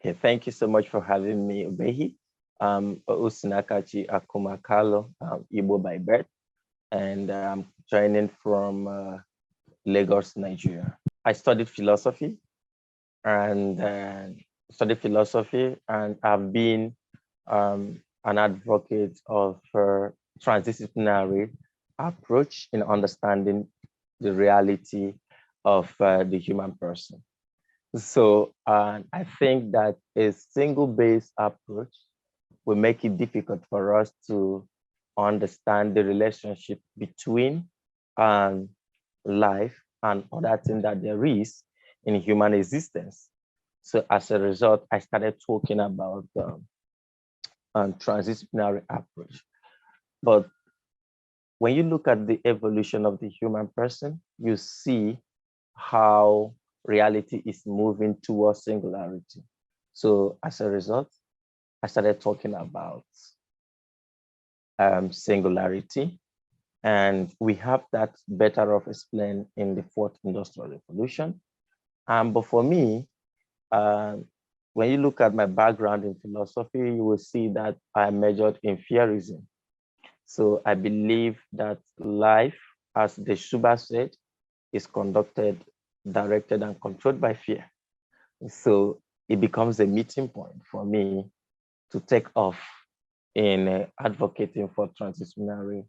Okay, thank you so much for having me, Obehi. Osinakachi Akuma Kalu, Igbo by birth, and I'm joining from Lagos, Nigeria. I and studied philosophy, and I've been an advocate of transdisciplinary approach in understanding the reality of the human person. So I think that a single-based approach will make it difficult for us to understand the relationship between um, life and other things that there is in human existence. So as a result, I started talking about transdisciplinary approach. But when you look at the evolution of the human person, you see how reality is moving towards singularity. So as a result, I started talking about singularity, and we have that better off explained in the fourth industrial revolution. But for me, when you look at my background in philosophy, you will see that I majored in Fearism. So I believe that life, as the Shuba said, is conducted, directed, and controlled by fear. So it becomes a meeting point for me to take off in advocating for transdisciplinary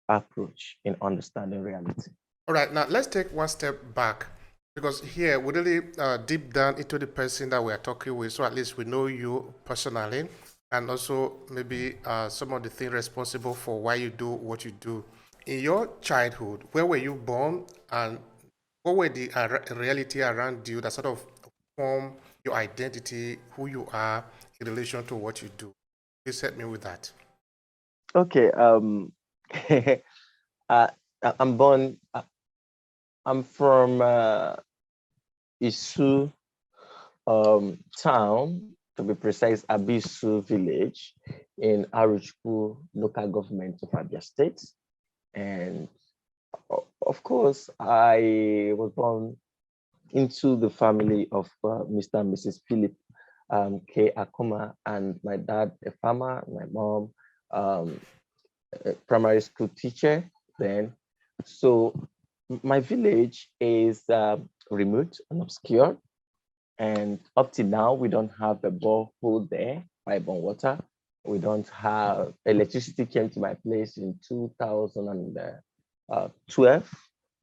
approach in understanding reality. All right, now let's take one step back because here we really deep down into the person that we are talking with, so at least we know you personally and also maybe some of the things responsible for why you do what you do. In your childhood, where were you born and what were the reality around you that sort of form your identity, who you are in relation to what you do? Please help me with that. Okay. uh, I'm born. I'm from Isu town, to be precise, Abisu village in Aruchpu local government of Abia State. And of course, I was born into the family of Mr. and Mrs. Philip K. Akuma, and my dad, a farmer, my mom, um, a primary school teacher then. So my village is remote and obscure. And up to now, we don't have a borehole there, pipe on water. We don't have electricity came to my place in 2012,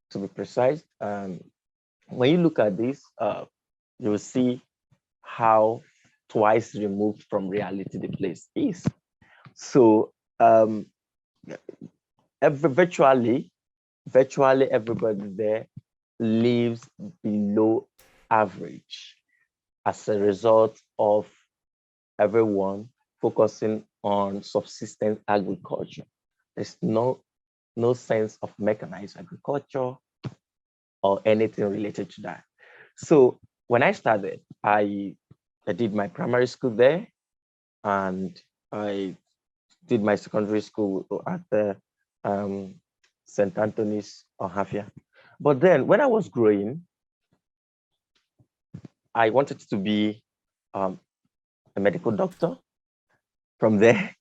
to be precise. When you look at this, you will see how twice removed from reality the place is. So virtually everybody there lives below average as a result of everyone focusing on subsistence agriculture. There's no sense of mechanized agriculture or anything related to that. So when I started, I did my primary school there, and I did my secondary school at the St. Anthony's Ohafia. But then when I was growing, I wanted to be a medical doctor. From there,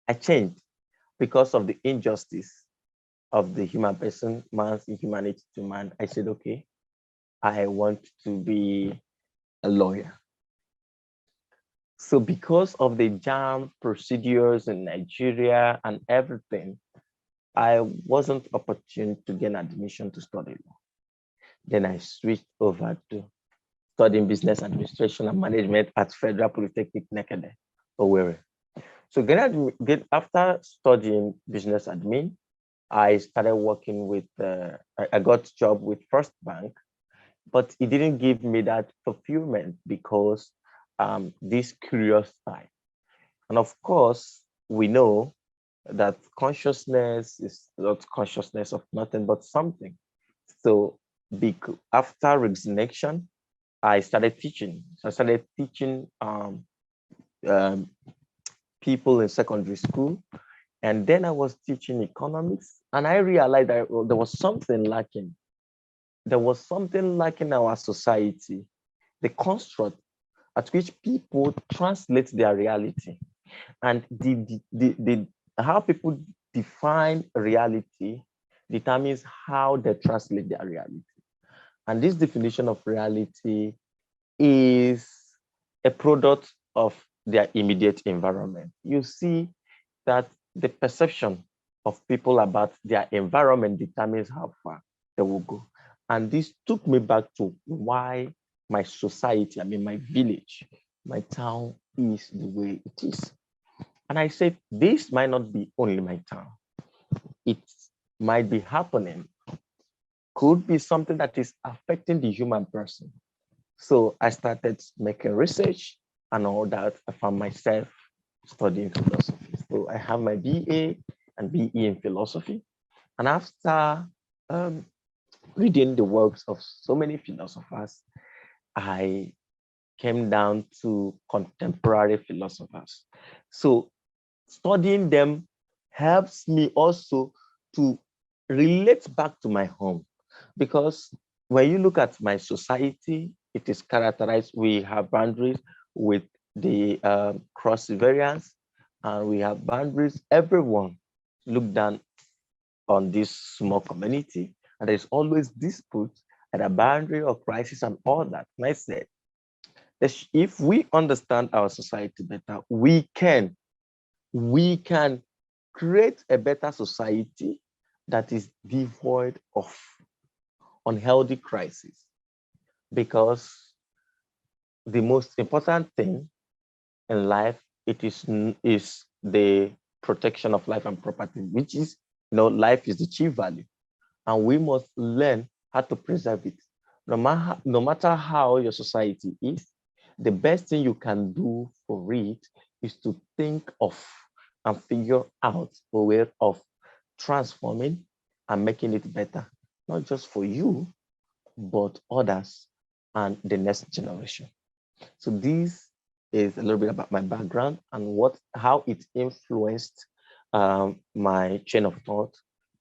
I changed because of the injustice of the human person, man's inhumanity to man. I said, okay, I want to be a lawyer. So because of the jam procedures in Nigeria and everything, I wasn't opportune to get admission to study law. Then I switched over to studying business administration and management at Federal Polytechnic Nekede, Owerri. So after studying business admin, I started working with, I got a job with First Bank, but it didn't give me that fulfillment because this curious side. And of course, we know that consciousness is not consciousness of nothing but something. So after resignation, I started teaching. So I started teaching um, people in secondary school. And then I was teaching economics, and I realized that there was something lacking. There was something lacking in our society. The construct at which people translate their reality. And how people define reality determines how they translate their reality. And this definition of reality is a product of their immediate environment. You see that the perception of people about their environment determines how far they will go. And this took me back to why my society, my village, my town is the way it is. And I said, this might not be only my town. It might be happening, could be something that is affecting the human person. So I started making research and all that. I found myself studying philosophy. So I have my BA and BE in philosophy. And after reading the works of so many philosophers, I came down to contemporary philosophers. So studying them helps me also to relate back to my home, because when you look at my society, it is characterized, we have boundaries with the cross variance, and we have boundaries. Everyone look down on this small community, and there's always dispute at a boundary or crisis and all that. And I said, if we understand our society better, we can create a better society that is devoid of unhealthy crisis. Because the most important thing in life, is the protection of life and property, which is, life is the chief value, and we must learn how to preserve it. No matter how your society is, the best thing you can do for it is to think of and figure out a way of transforming and making it better, not just for you, but others and the next generation. So this is a little bit about my background and how it influenced my chain of thought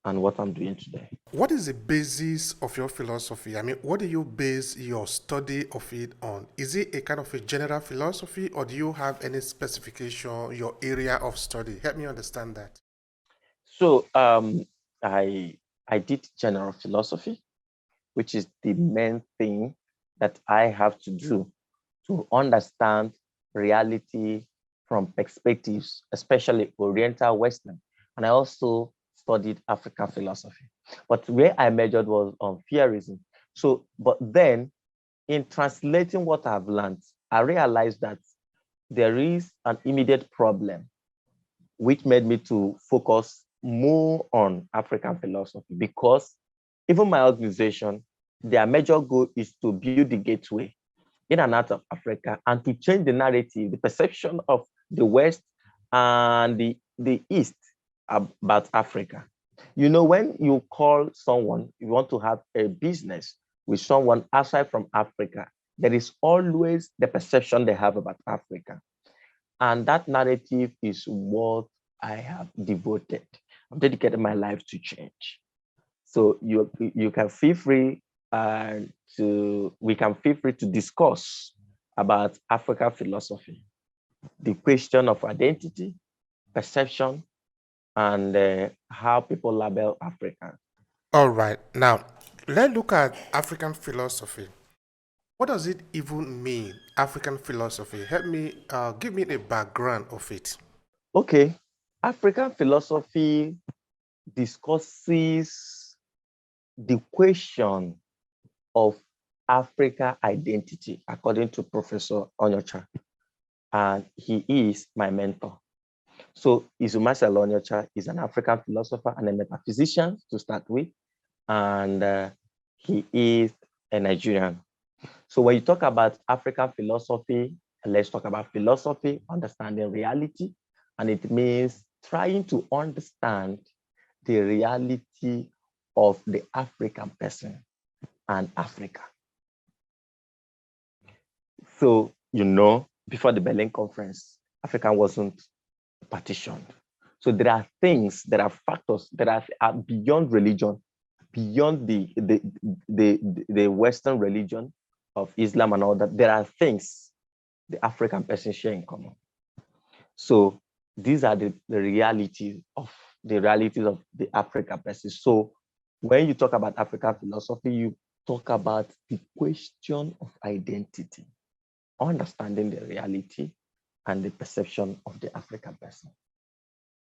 and what I'm doing today. What is the basis of your philosophy? I mean, what do you base your study of it on? Is it a kind of a general philosophy, or do you have any specification, your area of study? Help me understand that. So I did general philosophy, which is the main thing that I have to do to understand reality from perspectives, especially Oriental Western. And I also studied African philosophy. But where I majored was on Fearism. So, but then in translating what I've learned, I realized that there is an immediate problem, which made me to focus more on African philosophy, because even my organization, their major goal is to build the gateway in and out of Africa and to change the narrative, the perception of the West and the East about Africa. When you call someone, you want to have a business with someone outside from Africa, there is always the perception they have about Africa. And that narrative is what I have devoted. I've dedicated my life to change. So you can feel free we can feel free to discuss about African philosophy, the question of identity, perception, and how people label Africa. All right. Now, let's look at African philosophy. What does it even mean, African philosophy? Help me, give me a background of it. Okay, African philosophy discusses the question of Africa identity, according to Professor Onyocha, and he is my mentor. So Izumasa Onyocha is an African philosopher and a metaphysician to start with, and he is a Nigerian. So when you talk about African philosophy, let's talk about philosophy, understanding reality, and it means trying to understand the reality of the African person and Africa. So, before the Berlin Conference, Africa wasn't partitioned. So there are things, there are factors that are beyond religion, beyond the Western religion of Islam and all that. There are things the African person share in common. So these are the realities of the African person. So when you talk about African philosophy, you talk about the question of identity, understanding the reality and the perception of the African person.